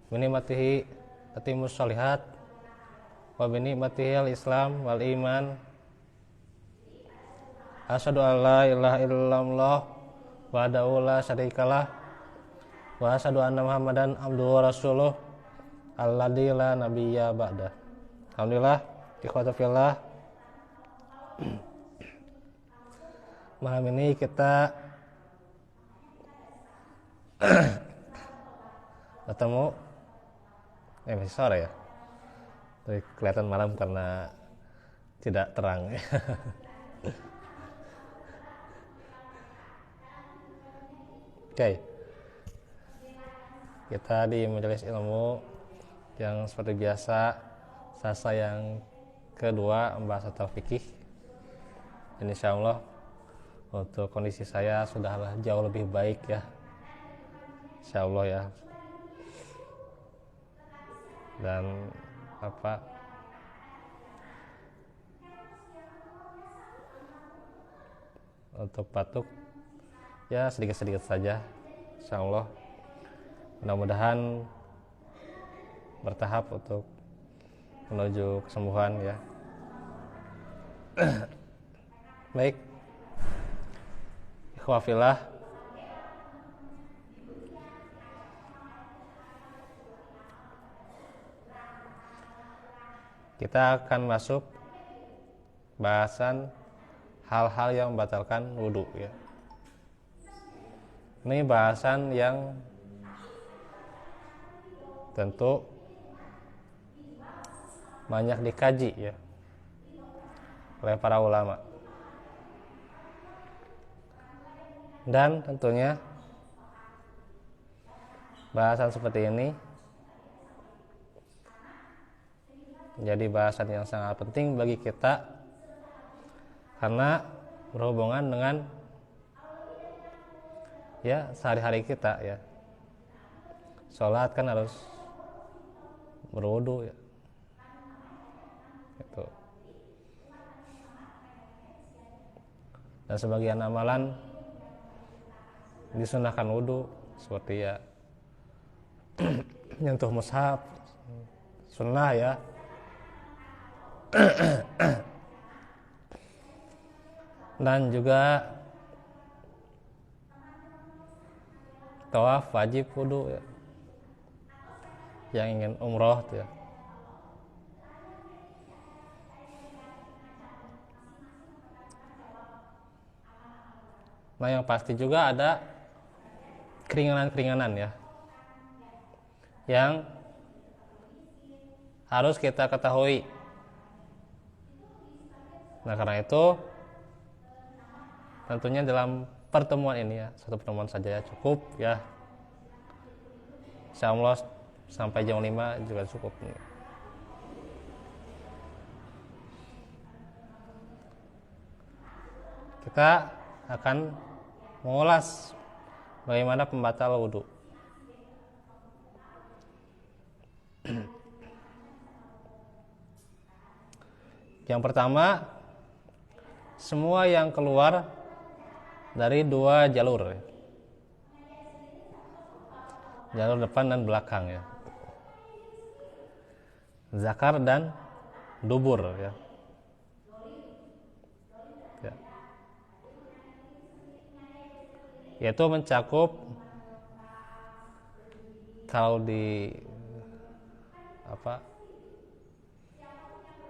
binikmatihi tatimmus sholihat wa binikmatihi al-islam wal iman. Asyhadu an la ilaha illallah wahdahu la syarikalah wa asyhadu anna Muhammadan abduhu wa rasuluh alladzi la nabiyya ba'da. Alhamdulillah, ikhwata fillah. Malam ini kita ketemu masih sore ya. Tapi kelihatan malam karena tidak terang. Oke. Kita di majelis ilmu yang seperti biasa sasa yang kedua membahas tentang fikih. Dan insyaallah untuk kondisi saya sudah jauh lebih baik ya. Insyaallah ya. Dan untuk batuk ya sedikit-sedikit saja, insyaallah. Mudah-mudahan bertahap untuk menuju kesembuhan ya. Baik, ikhwafillah, kita akan masuk bahasan hal-hal yang membatalkan wudhu ya. Ini bahasan yang tentu banyak dikaji ya oleh para ulama. Dan tentunya bahasan seperti ini menjadi bahasan yang sangat penting bagi kita karena berhubungan dengan ya sehari-hari kita ya. Sholat kan harus berwudu ya. Itu. Dan sebagian amalan disunahkan wudu seperti ya nyentuh mushaf sunnah ya. Dan juga tawaf wajib wudu ya. Yang ingin umroh tuh ya. Nah yang pasti juga ada keringanan-keringanan ya yang harus kita ketahui. Nah karena itu tentunya dalam pertemuan ini ya, satu pertemuan saja ya cukup ya. Insyaallah sampai jam 5 juga cukup nih. Kita akan mengulas bagaimana pembatal wudhu. Yang pertama, semua yang keluar dari dua jalur ya. Jalur depan dan belakang ya. Zakar dan dubur ya. Yaitu mencakup kalau di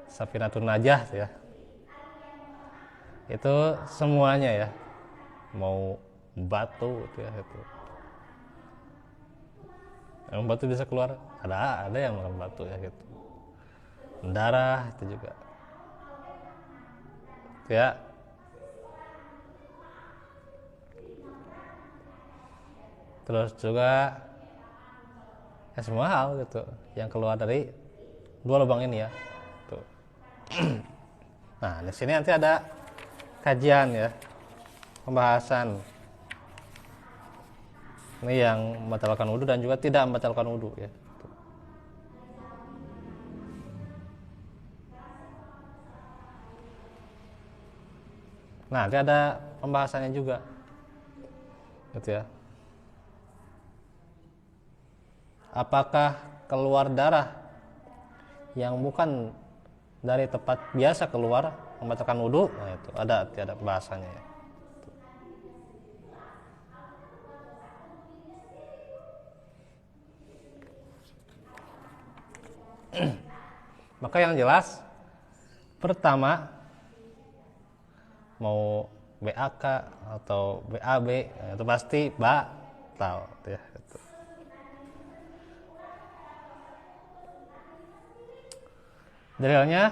Safinatun Najah ya. Itu semuanya ya. Mau batu itu ya itu. Yang batu bisa keluar, ada yang makan batu ya gitu. Darah itu juga. Ya. Terus juga ya semua hal gitu yang keluar dari dua lubang ini ya. Tuh. Nah, di sini nanti ada kajian ya. Pembahasan ini yang membatalkan wudhu dan juga tidak membatalkan wudhu ya. Tuh. Nah, nanti ada pembahasannya juga. Gitu ya. apakah keluar darah yang bukan dari tempat biasa keluar membatalkan wudhu? Nah, itu ada bahasanya ya. Maka yang jelas pertama mau BAK atau BAB itu pasti batal ya. Dalilnya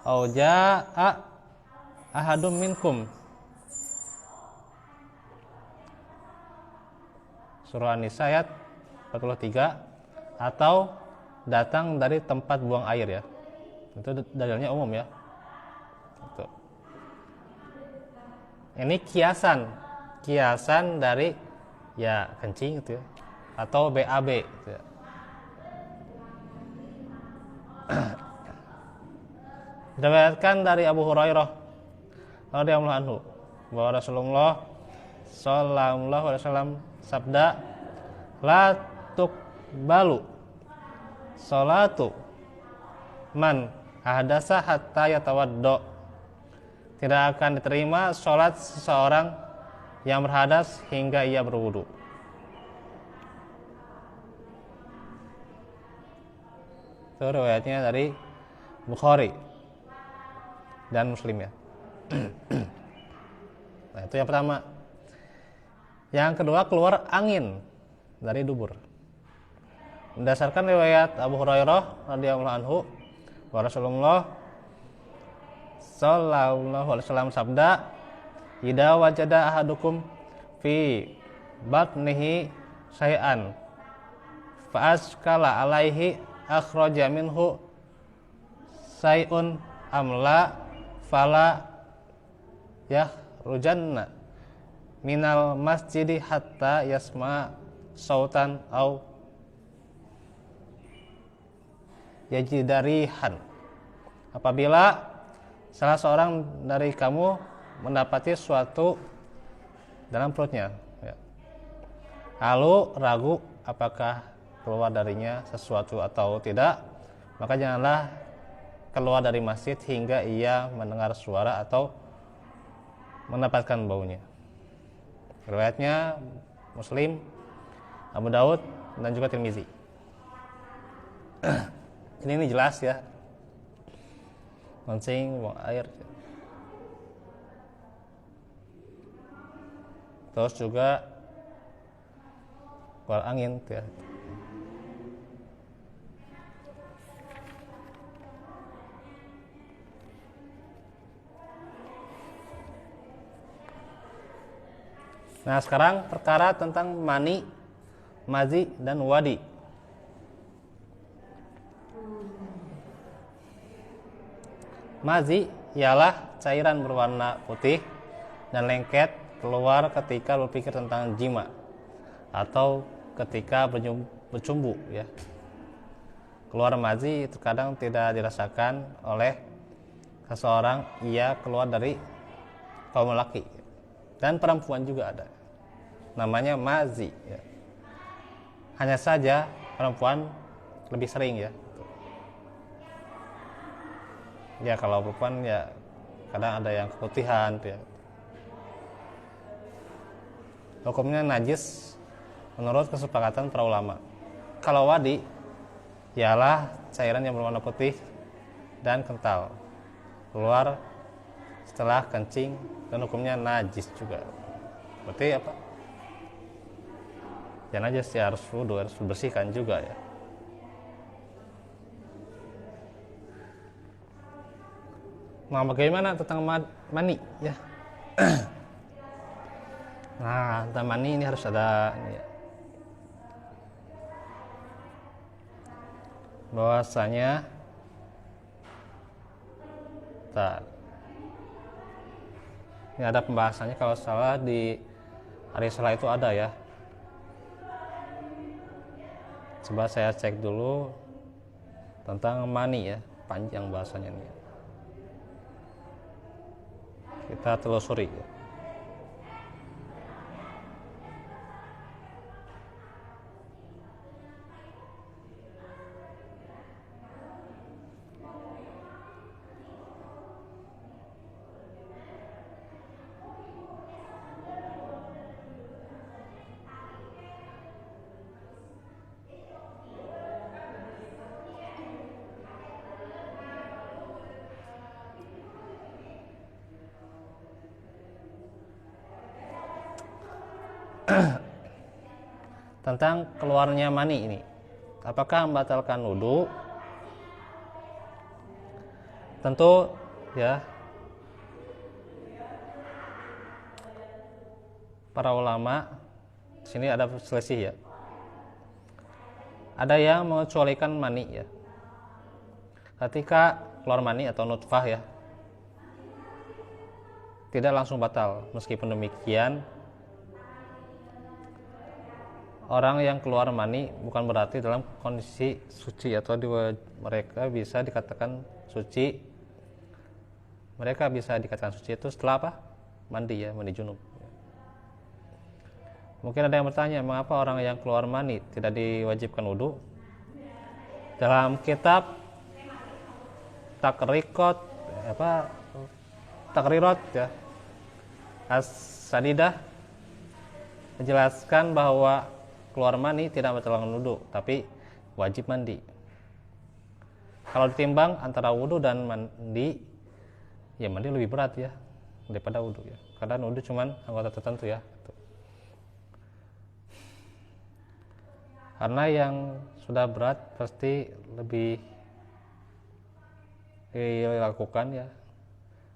auja'a ahadum minkum, surah An-Nisa ayat 43, atau datang dari tempat buang air ya. Itu dalilnya umum ya. Itu. Ini kiasan dari ya kencing gitu ya, atau BAB gitu ya. Diriwayatkan dari Abu Hurairah radhiyallahu anhu bahwa Rasulullah sallallahu alaihi wasallam sabda, la tuqbalu salatu man ahdasa hatta yatawaddo. Tidak akan diterima salat seseorang yang berhadas hingga ia berwudu. Itu riwayatnya dari Bukhari dan Muslim ya. Nah, itu yang pertama. Yang kedua, keluar angin dari dubur. Berdasarkan riwayat Abu Hurairah radhiyallahu anhu, bahwa Rasulullah sallallahu alaihi wasallam sabda, "Idza wajada ahadukum fi batnihi syai'an fa askala alaihi akhraja minhu syai'un amla fala rujanna minal masjidi hatta yasma sautan au yajidarihan." Apabila salah seorang dari kamu mendapati sesuatu dalam perutnya ya, lalu ragu apakah keluar darinya sesuatu atau tidak, maka janganlah keluar dari masjid hingga ia mendengar suara atau mendapatkan baunya. Riwayatnya Muslim, Abu Daud, dan juga Tirmizi. Ini jelas ya, kencing, buang air. Terus juga keluar angin ya. Nah, sekarang perkara tentang mani, mazi, dan wadi. Mazi ialah cairan berwarna putih dan lengket keluar ketika berpikir tentang jima atau ketika bercumbu ya. Keluar mazi terkadang tidak dirasakan oleh seseorang, ia keluar dari kaum lelaki dan perempuan juga ada, namanya mazi ya. Hanya saja perempuan lebih sering ya. Ya kalau perempuan ya kadang ada yang keputihan ya. Hukumnya najis menurut kesepakatan para ulama. Kalau wadi ialah cairan yang berwarna putih dan kental, keluar setelah kencing, dan hukumnya najis juga. Berarti apa? Ya najis ya, harus wudu, harus dibersihkan juga ya. Nah, bagaimana tentang mani ya? Nah, tentang mani ini harus ada ini ya. Bahwasanya ini ada pembahasannya, kalau salah di hari salah itu ada ya. Coba saya cek dulu tentang mani ya, panjang bahasanya ini. Kita telusuri ya. tentang keluarnya mani ini. Apakah membatalkan wudu? Tentu ya, para ulama sini ada selisih ya. Ada yang mengecualikan mani ya. Ketika keluar mani atau nutfah ya, tidak langsung batal. Meskipun demikian, orang yang keluar mani bukan berarti dalam kondisi suci atau mereka bisa dikatakan suci. Mereka bisa dikatakan suci itu setelah apa? Mandi ya, mandi junub. Mungkin ada yang bertanya, mengapa orang yang keluar mani tidak diwajibkan wudu? Dalam kitab Takrirat ya, As-Sadidah menjelaskan bahwa keluar mani tidak membatalkan wudu, tapi wajib mandi. Kalau ditimbang antara wudu dan mandi, ya mandi lebih berat ya daripada wudu ya. Karena wudu cuman anggota tertentu ya. Karena yang sudah berat pasti lebih dilakukan ya,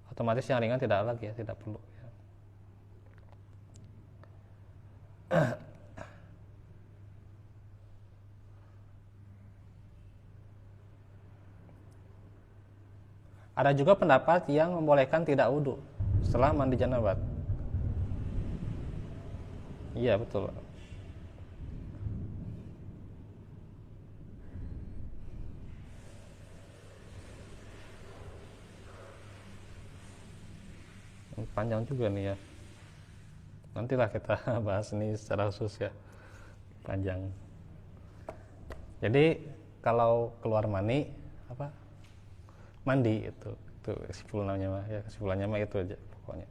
otomatis yang ringan tidak lagi ya, tidak perlu ya. Ada juga pendapat yang membolehkan tidak wudu setelah mandi janabat. Iya betul. Panjang juga nih ya. Nantilah kita bahas ini secara khusus ya. Panjang. Jadi kalau keluar mani apa? Mandi itu kesimpulannya mah ya, kesimpulannya mah itu aja pokoknya.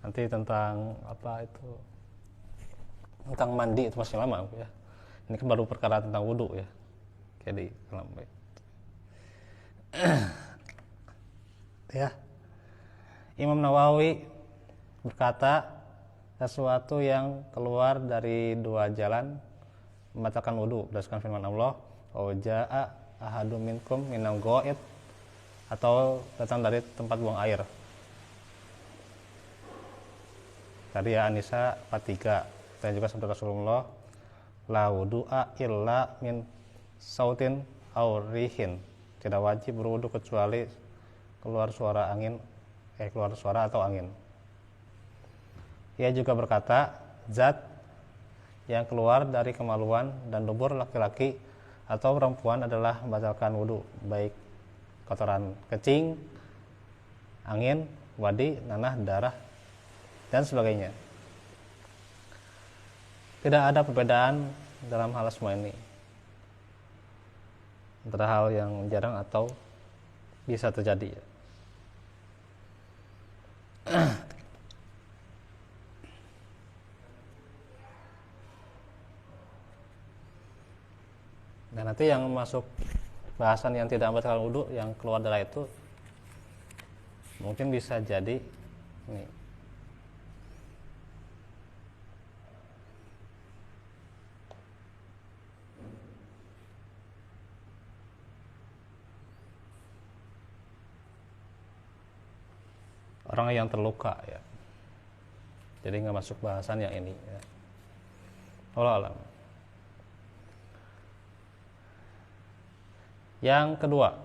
Nanti tentang apa itu, tentang mandi itu masih lama ya. Ini kan baru perkara tentang wudu ya. Jadi lambat. Ya. Imam Nawawi berkata, sesuatu yang keluar dari dua jalan membatalkan wudu berdasarkan firman Allah, "Jaa ahadum minkum minal ghaid," atau datang dari tempat buang air. Tadi ya An-Nisa 43. Dan juga sabda Rasulullah, "La wudu'a illa min sautin aw rihin." Tidak wajib berwudu kecuali keluar suara atau angin. Ia juga berkata, zat yang keluar dari kemaluan dan dubur laki-laki atau perempuan adalah membatalkan wudu, baik kotoran kencing, angin, wadi, nanah, darah, dan sebagainya. Tidak ada perbedaan dalam hal semua ini antara hal yang jarang atau bisa terjadi. Dan nanti yang masuk bahasan yang tidak membatalkan wudu, yang keluar darah itu mungkin bisa jadi ini, orang yang terluka ya. Jadi nggak masuk bahasan yang ini ya. Wallahu a'lam. Yang kedua,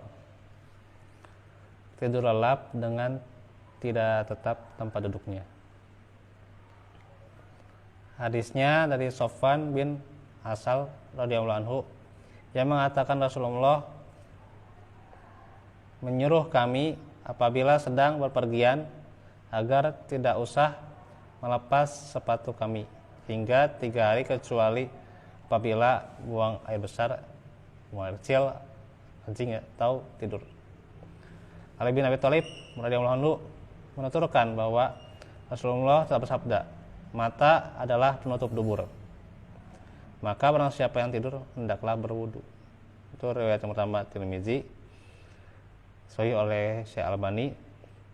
tidur lelap dengan tidak tetap tempat duduknya. Hadisnya dari Sofwan bin Asal radhiyallahu anhu yang mengatakan Rasulullah menyuruh kami apabila sedang berpergian agar tidak usah melepas sepatu kami hingga 3 hari kecuali apabila buang air besar, buang air kecil, kencing ya, atau tidur. Ali bin Abi Thalib radhiyallahu anhu menuturkan bahwa Rasulullah telah bersabda, mata adalah penutup dubur, maka barang siapa yang tidur hendaklah berwudu. Itu riwayat yang pertama Tirmizi, sahih oleh Syekh Albani.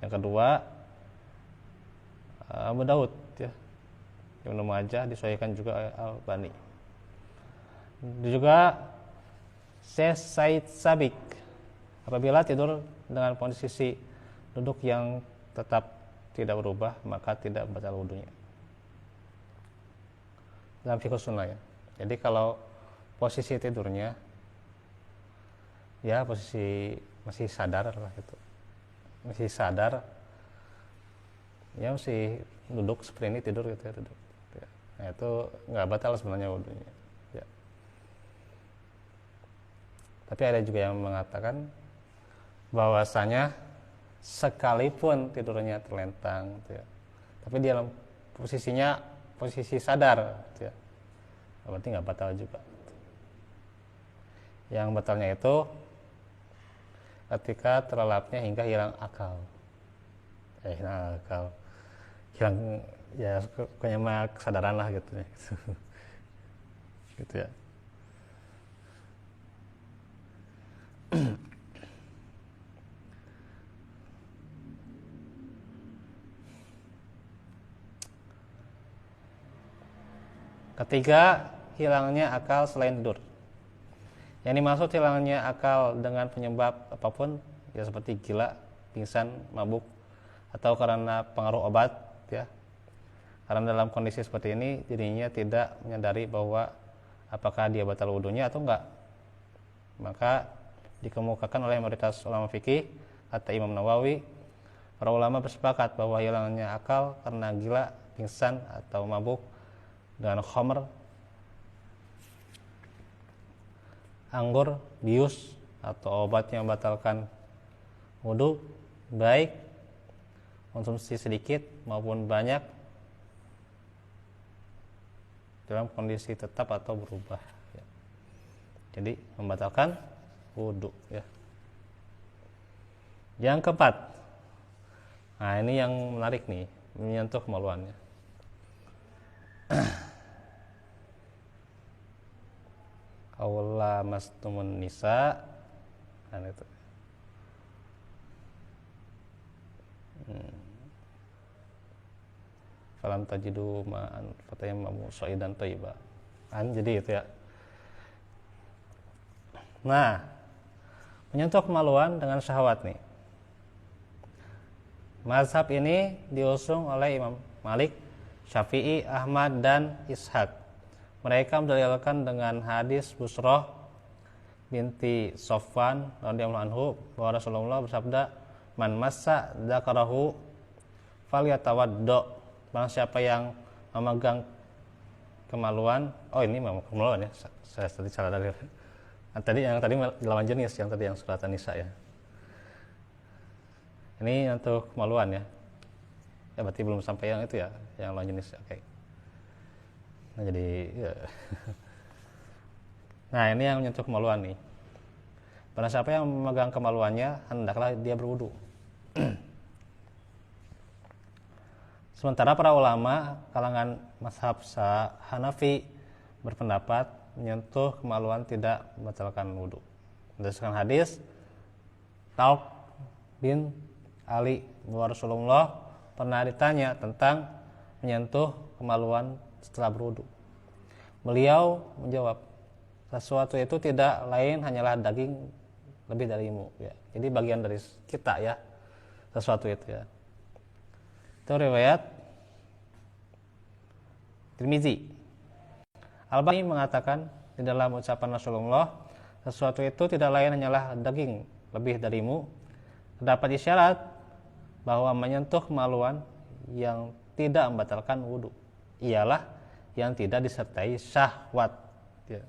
Yang kedua Abu Daud ya. Ibnu Majah disesuaikan juga oleh Al-Albani. Juga Syekh Said Sabik, apabila tidur dengan posisi duduk yang tetap tidak berubah maka tidak batal wudunya. Dalam fikih sunnah ya. Jadi kalau posisi tidurnya ya posisi masih sadar lah itu. Masih sadar ya masih duduk seperti ini tidur gitu ya, duduk. Ya. Nah, itu nggak batal sebenarnya wudunya. Ya. Tapi ada juga yang mengatakan bahwasanya sekalipun tidurnya terlentang gitu ya, tapi dia dalam posisinya posisi sadar gitu ya, berarti nggak batal juga. Yang batalnya itu ketika terlelapnya hingga hilang akal, hilang ya pokoknya mah kesadaran lah gitu ya. Gitu ya. Ketiga, hilangnya akal selain tidur. Yang dimaksud hilangnya akal dengan penyebab apapun, ya seperti gila, pingsan, mabuk, atau karena pengaruh obat, ya. Karena dalam kondisi seperti ini, dirinya tidak menyadari bahwa apakah dia batal wudunya atau enggak. Maka dikemukakan oleh mayoritas ulama fikih, kata Imam Nawawi, para ulama bersepakat bahwa hilangnya akal karena gila, pingsan, atau mabuk dengan khamr, anggur, bius, atau obat yang membatalkan wudu, baik konsumsi sedikit maupun banyak dalam kondisi tetap atau berubah ya. Jadi membatalkan wudu ya. Yang keempat, nah ini yang menarik nih, menyentuh kemaluannya. Aula mastumun nisa, kan itu. Falam tajidu ma'an fatayammamu sha'idan thayyiba. Kan jadi itu ya. Nah, menyentuh kemaluan dengan syahwat nih. Mazhab ini diusung oleh Imam Malik, Syafi'i, Ahmad, dan Ishaq. Mereka mendalilkan dengan hadis Busroh binti Sofwan radhiyallahu anhu bahwa Rasulullah bersabda, "Man massa dzakarahu falyatawaddo." Barang siapa yang memegang kemaluan, oh ini memang kemaluan ya. Saya tadi salah dalil. Yang tadi lawan jenis, yang tadi yang surat An-Nisa ya. Ini untuk kemaluan ya. Ya berarti belum sampai yang itu ya, yang lawan jenis. Oke. Nah jadi ya. Nah ini yang menyentuh kemaluan nih. Barang siapa yang memegang kemaluannya, hendaklah dia berwudu. Sementara para ulama kalangan mazhab Hanafi berpendapat menyentuh kemaluan tidak membatalkan wudu. Berdasarkan hadis Talq bin Ali bahwa Rasulullah pernah ditanya tentang menyentuh kemaluan setelah berwudu. Beliau menjawab, sesuatu itu tidak lain hanyalah daging lebih darimu ya. Jadi bagian dari kita ya, sesuatu itu ya. Itu riwayat Tirmizi. Al-Albani mengatakan di dalam ucapan Rasulullah, sesuatu itu tidak lain hanyalah daging lebih darimu, terdapat isyarat bahwa menyentuh kemaluan yang tidak membatalkan wudu ialah yang tidak disertai syahwat ya.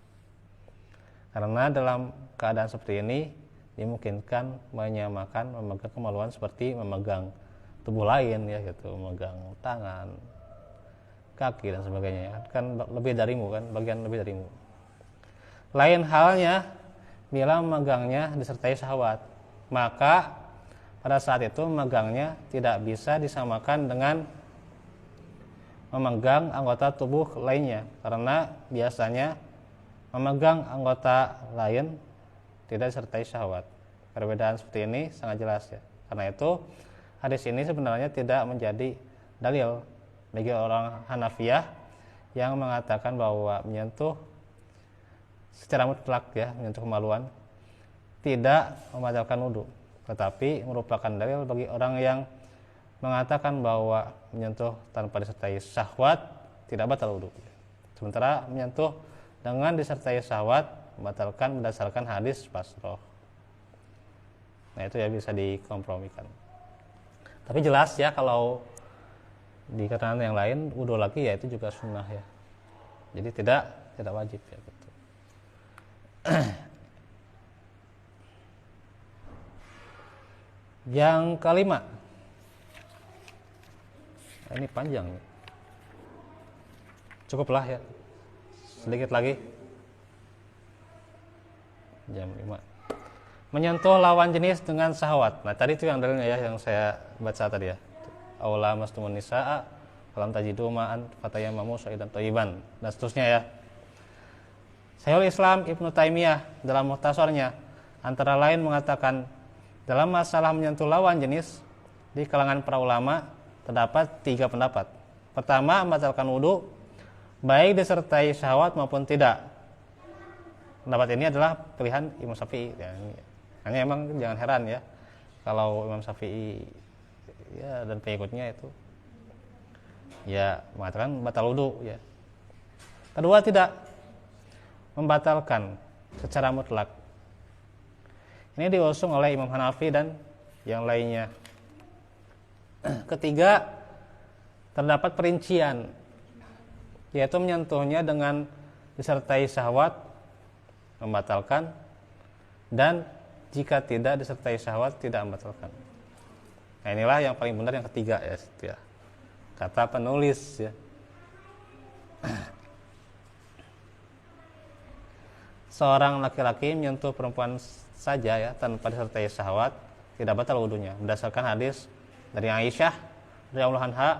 Karena dalam keadaan seperti ini dimungkinkan menyamakan memegang kemaluan seperti memegang tubuh lain ya gitu, memegang tangan, kaki dan sebagainya kan lebih darimu kan, bagian lebih darimu. Lain halnya bila memegangnya disertai syahwat, maka pada saat itu memegangnya tidak bisa disamakan dengan memegang anggota tubuh lainnya, karena biasanya memegang anggota lain tidak disertai syahwat. Perbedaan seperti ini sangat jelas ya. Karena itu hadis ini sebenarnya tidak menjadi dalil bagi orang Hanafiyah yang mengatakan bahwa menyentuh secara mutlak ya, menyentuh kemaluan tidak membatalkan wudhu, tetapi merupakan dalil bagi orang yang mengatakan bahwa menyentuh tanpa disertai syahwat tidak batal wudhu. Sementara menyentuh dengan disertai syahwat membatalkan berdasarkan hadis Basroh. Nah itu ya bisa dikompromikan. Tapi jelas ya kalau di keterangan yang lain wudhu lagi ya itu juga sunnah ya. Jadi tidak wajib ya gitu. Yang kelima. Nah, ini panjang. Cukuplah ya. Sedikit lagi. Jam 5. Menyentuh lawan jenis dengan syahwat. Nah, tadi itu yang dalilnya ya yang saya baca tadi ya. Aula mastumun nisaa falam tajidu ma'an fatayammamu sa'idan thayyiban dan seterusnya ya. Syekhul Islam Ibnu Taimiyah dalam Mukhtasarnya antara lain mengatakan dalam masalah menyentuh lawan jenis di kalangan para ulama terdapat 3 pendapat. Pertama, membatalkan wudu baik disertai syahwat maupun tidak. Pendapat ini adalah pilihan Imam Syafi'i ya. Hanya emang jangan heran ya kalau Imam Syafi'i ya dan pengikutnya itu ya mengatakan batal wudu ya. Kedua, tidak membatalkan secara mutlak. Ini diusung oleh Imam Hanafi dan yang lainnya. Ketiga, terdapat perincian yaitu menyentuhnya dengan disertai syahwat membatalkan dan jika tidak disertai syahwat tidak membatalkan. Nah inilah yang paling benar yang ketiga ya, kata penulis ya. Seorang laki-laki menyentuh perempuan saja ya tanpa disertai syahwat tidak batal wudunya berdasarkan hadis dari Aisyah radhiyallahu anha,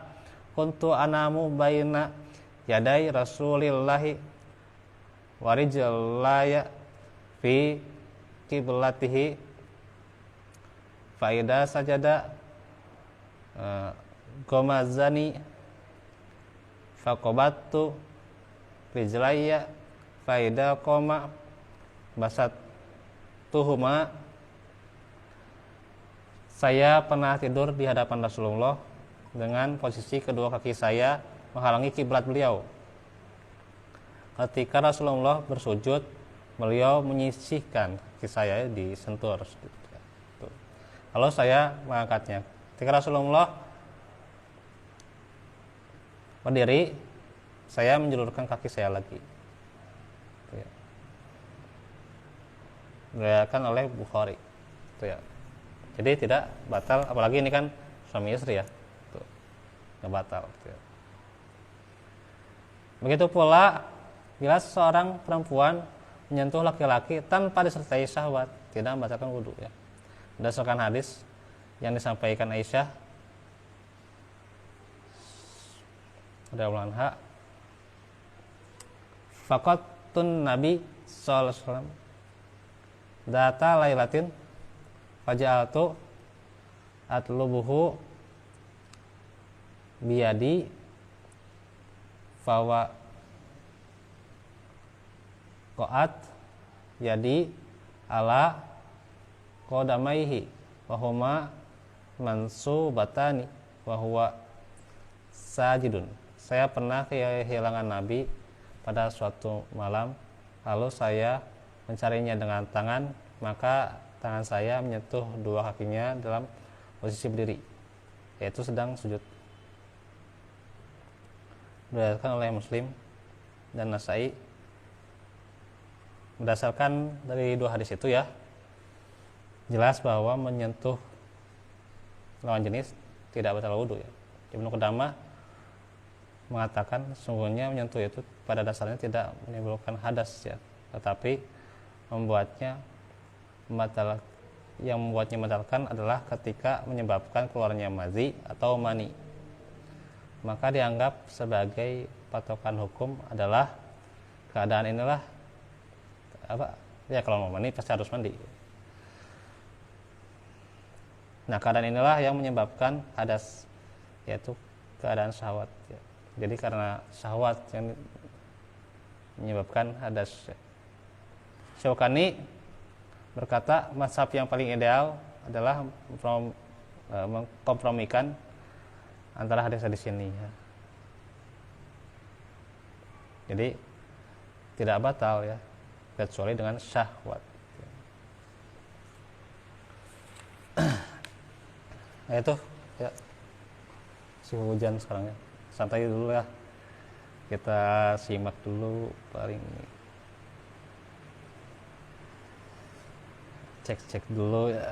kuntu anamu baina yadai Rasulillahi wa rijlaya fi qiblatihi fa idza sajada gomazani faqabattu rijlaya fa idza qama basattuhuma. Saya pernah tidur di hadapan Rasulullah dengan posisi kedua kaki saya menghalangi kiblat beliau. Ketika Rasulullah bersujud, beliau menyisihkan kaki saya disentuh. Kalau saya mengangkatnya, ketika Rasulullah berdiri, saya menjulurkan kaki saya lagi. Diriwayatkan oleh Bukhari. Itu ya. Jadi tidak batal, apalagi ini kan suami istri ya. Tuh. Tidak batal. Gitu ya. Begitu pula bila seorang perempuan menyentuh laki-laki tanpa disertai syahwat tidak membatalkan wudu ya. Berdasarkan hadis yang disampaikan Aisyah radhiyallahu anha, faqatun Nabi sallallahu alaihi wasallam data lailatin faja'altu atlubuhu biyadi fawa qa'at yadi ala qadamaihi wa huma mansubatani wa huwa sajidun. Saya pernah kehilangan Nabi pada suatu malam, lalu saya mencarinya dengan tangan, maka tangan saya menyentuh dua kakinya dalam posisi berdiri, yaitu sedang sujud. Diriwayatkan oleh Muslim dan Nasai. Berdasarkan dari dua hadis itu ya, jelas bahwa menyentuh lawan jenis tidak batal wudu ya. Ibnu Qudamah mengatakan sungguhnya menyentuh itu pada dasarnya tidak menimbulkan hadas ya, tetapi yang membuatnya membatalkan adalah ketika menyebabkan keluarnya mazi atau mani. Maka dianggap sebagai patokan hukum adalah keadaan inilah kalau mau mandi pasti harus mandi. Nah keadaan inilah yang menyebabkan hadas, yaitu keadaan syahwat ya. Jadi karena syahwat yang menyebabkan hadas ya. Syaukani berkata mazhab yang paling ideal adalah mengkompromikan antara hadis-hadis ini ya. Jadi tidak batal ya, kecuali dengan syahwat. Nah itu ya, si hujan sekarang ya, santai dulu ya, kita simak dulu paling cek dulu ya.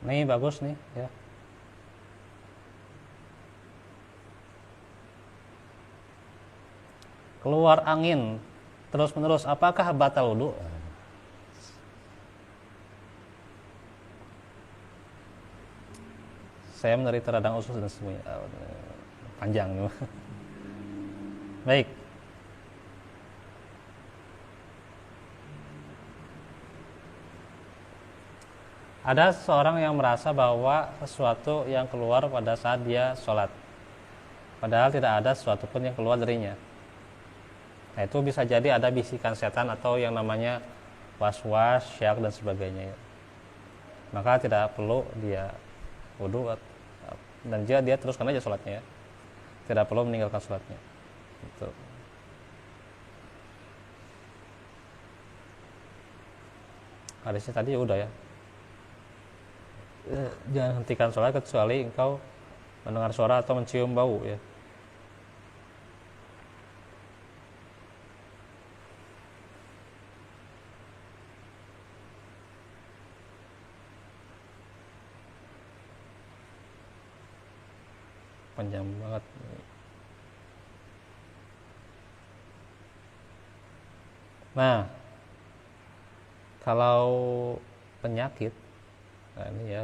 Nih bagus nih ya. Keluar angin terus-menerus, apakah batal wudu? Saya menderita radang usus dan semuanya. Panjang nih. Baik. Ada seseorang yang merasa bahwa sesuatu yang keluar pada saat dia sholat, padahal tidak ada sesuatu pun yang keluar darinya. Nah itu bisa jadi ada bisikan setan atau yang namanya was-was, syak dan sebagainya. Maka tidak perlu dia wudu dan dia teruskan aja sholatnya ya. Tidak perlu meninggalkan sholatnya. Gitu. Hadisnya tadi ya udah ya. Jangan hentikan sholat kecuali engkau mendengar suara atau mencium bau ya. Panjang banget. Nah, kalau penyakit, nah ini ya,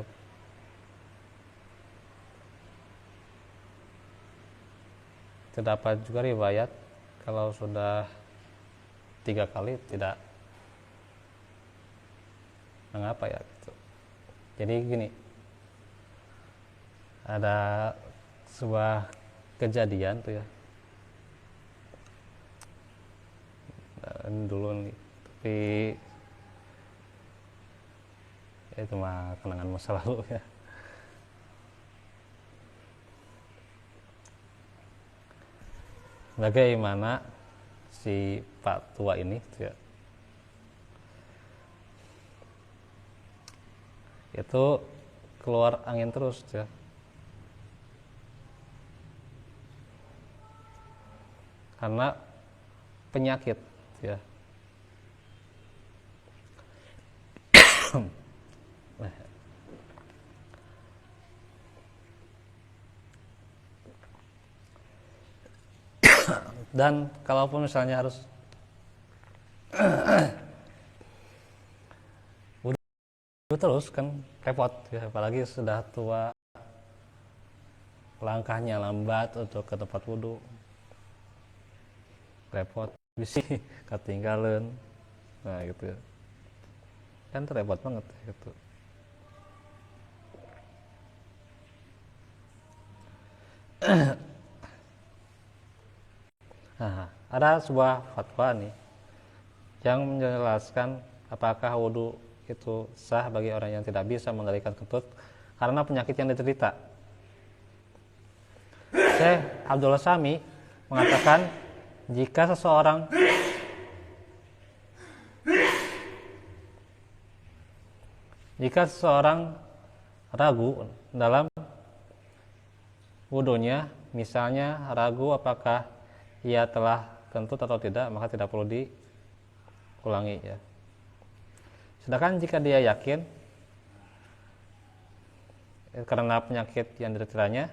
terdapat juga riwayat kalau sudah 3 kali tidak mengapa ya gitu. Jadi gini, ada sebuah kejadian tuh ya, ini dulu nih, tapi ya itu mah kenangan masa lalu ya. Bagaimana si Pak tua ini ya, itu keluar angin terus ya. Karena penyakit ya. Dan kalaupun misalnya harus wudu terus kan repot ya, apalagi sudah tua, langkahnya lambat untuk ke tempat wudu, repot, bisa ketinggalan, nah gitu ya, kan repot banget gitu. Nah, ada sebuah fatwa nih yang menjelaskan apakah wudhu itu sah bagi orang yang tidak bisa mengendalikan kentut karena penyakit yang diderita. Syekh Abdullah Sami mengatakan jika seseorang ragu dalam wudhunya, misalnya ragu apakah ia telah kentut atau tidak, maka tidak perlu diulangi ya. Sedangkan jika dia yakin karena penyakit yang dideritanya,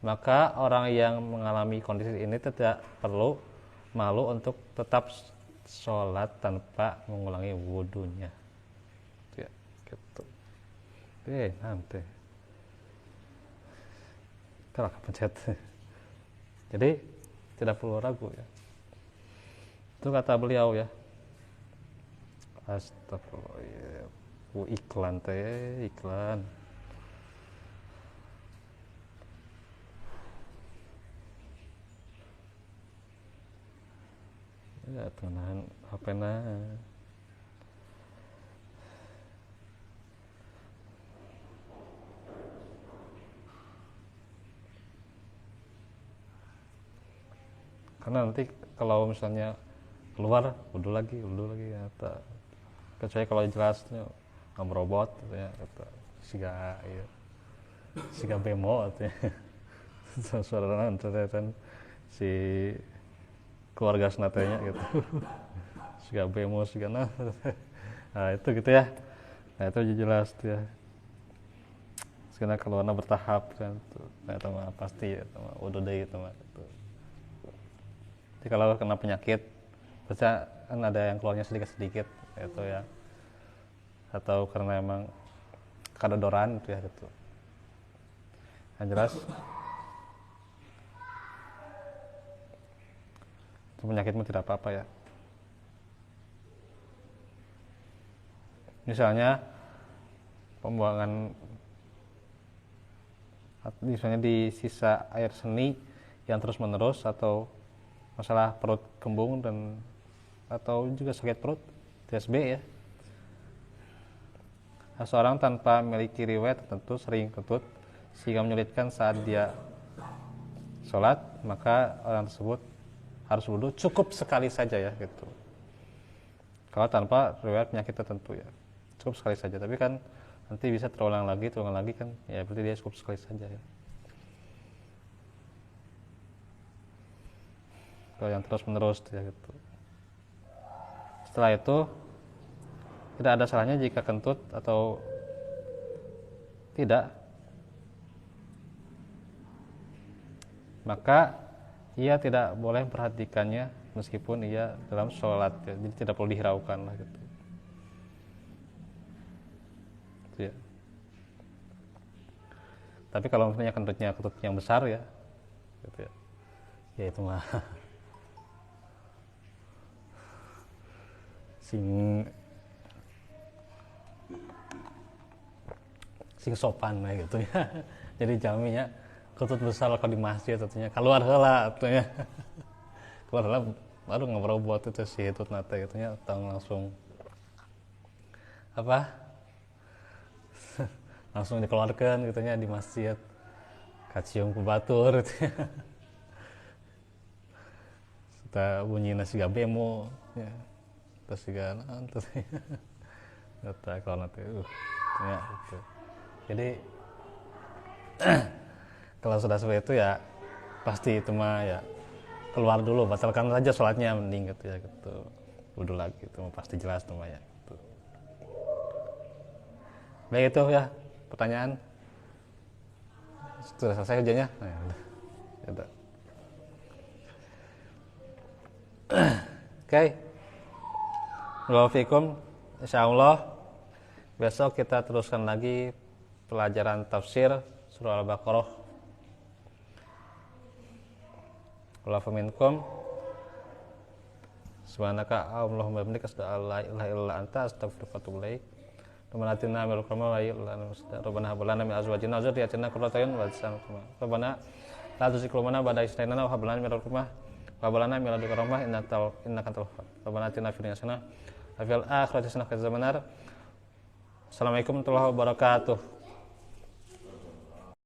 maka orang yang mengalami kondisi ini tidak perlu malu untuk tetap sholat tanpa mengulangi wudhunya. Ya, gitu. Nanti kalau kepencet. Jadi tidak perlu ragu ya. Itu kata beliau ya. Astagfirullah ya. Iklan teh, iklan. Ya, tenan HP na. Karena nanti kalau misalnya keluar wudhu lagi ya, kecuali kalau jelasnya nggak merobot ya, kata siga bemo ya. Suara nanti si keluarga senatanya gitu. Siga bemo siga nah itu gitu ya. Nah itu jelas tuh ya. Karena keluarnya bertahap kan tuh. Nah itu mah pasti ya, wudhu deh itu mah gitu. Jadi kalau kena penyakit biasanya kan ada yang keluarnya sedikit-sedikit gitu ya, atau karena emang kadodoran itu ya gitu. Yang jelas penyakitmu tidak apa-apa ya. Misalnya pembuangan, misalnya di sisa air seni yang terus menerus, atau masalah perut kembung dan atau juga sakit perut TSB ya. Seorang tanpa memiliki riwayat tertentu sering kentut sehingga menyulitkan saat dia sholat, maka orang tersebut harus wudhu cukup sekali saja ya gitu. Kalau tanpa riwayat penyakit tertentu ya cukup sekali saja, tapi kan nanti bisa terulang lagi kan ya, berarti dia cukup sekali saja ya. Kalau yang terus menerus ya gitu. Setelah itu tidak ada salahnya jika kentut atau tidak, maka ia tidak boleh memperhatikannya meskipun ia dalam sholat ya. Jadi tidak perlu dihiraukan lah gitu. Ya. Tapi kalau misalnya kentut yang besar ya gitu ya, ya itu mah sing sopan lah gitu ya. Jadi jaminya kentut besar kalau di masjid tentunya keluar heula atunya. Keluar heula baru ngobrol buat itu si hitut nate gitu nya, tong langsung apa? Langsung dikeluarkan gitu nya di masjid. Kacium ku batur gitu ya. Kita bunyi nasi bemo ya. Terus juga nanti kata kalau nanti ya gitu. Jadi kalau sudah seperti itu ya pasti itu mah ya keluar dulu, batalkan saja sholatnya mending gitu ya gitu. Wudhu lagi itu mah pasti jelas tuh ya gitu. Baik itu ya pertanyaan sudah selesai ujiannya. Nah, ya udah. Oke. Waalaikumsalam. Insyaallah besok kita teruskan lagi pelajaran tafsir surah Al-Baqarah. Wa'alafu minkum. Subhanaka Allahumma bihamdika asyhadu an la ilaha illa anta astaghfiruka wa atubu ilaik. Rabbana atina min ladunka rahmatan Rabbana hab lana min azwajina wa dhurriyyatina qurrata a'yun waj'alna Rabbana la tuzigh qulubana ba'da idh hadaytana wa hab lana min ladunka rahmatan innaka antal wahhab. Rabbana atina fid dunya hasanah wa fil akhirati hasanah wa qina adzabannar. Assalamualaikum warahmatullahi wabarakatuh.